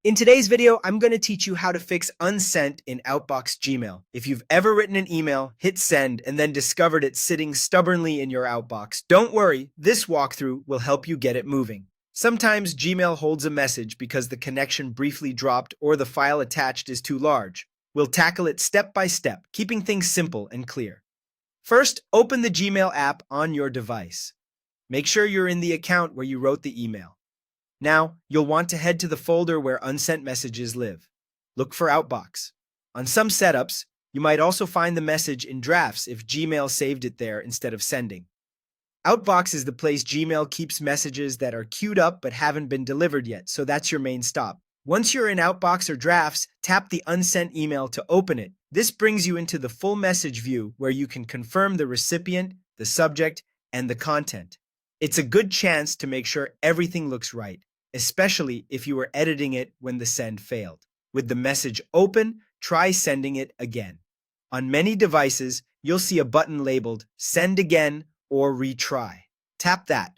In today's video, I'm going to teach you how to fix Unsent in Outbox Gmail. If you've ever written an email, hit send, and then discovered it sitting stubbornly in your outbox, don't worry, this walkthrough will help you get it moving. Sometimes Gmail holds a message because the connection briefly dropped or the file attached is too large. We'll tackle it step by step, keeping things simple and clear. First, open the Gmail app on your device. Make sure you're in the account where you wrote the email. Now, you'll want to head to the folder where unsent messages live. Look for Outbox. On some setups, you might also find the message in drafts if Gmail saved it there instead of sending. Outbox is the place Gmail keeps messages that are queued up but haven't been delivered yet, so that's your main stop. Once you're in Outbox or drafts, tap the unsent email to open it. This brings you into the full message view where you can confirm the recipient, the subject, and the content. It's a good chance to make sure everything looks right, especially if you were editing it when the send failed. With the message open, try sending it again. On many devices, you'll see a button labeled Send Again or Retry. Tap that.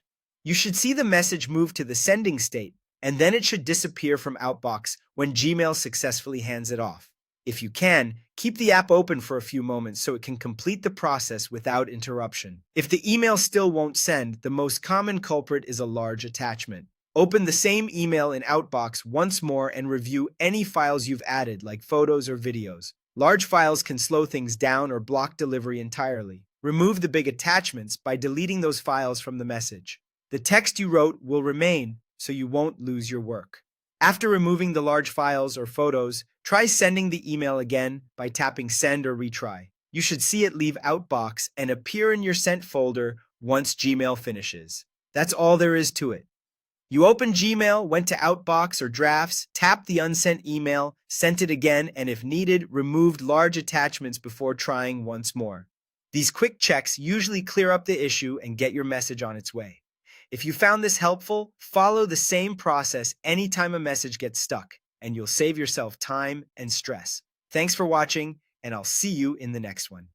You should see the message move to the sending state, and then it should disappear from Outbox when Gmail successfully hands it off. If you can, keep the app open for a few moments so it can complete the process without interruption. If the email still won't send, the most common culprit is a large attachment. Open the same email in Outbox once more and review any files you've added, like photos or videos. Large files can slow things down or block delivery entirely. Remove the big attachments by deleting those files from the message. The text you wrote will remain, so you won't lose your work. After removing the large files or photos, try sending the email again by tapping Send or Retry. You should see it leave Outbox and appear in your sent folder once Gmail finishes. That's all there is to it. You opened Gmail, went to Outbox or Drafts, tapped the unsent email, sent it again, and if needed, removed large attachments before trying once more. These quick checks usually clear up the issue and get your message on its way. If you found this helpful, follow the same process anytime a message gets stuck, and you'll save yourself time and stress. Thanks for watching, and I'll see you in the next one.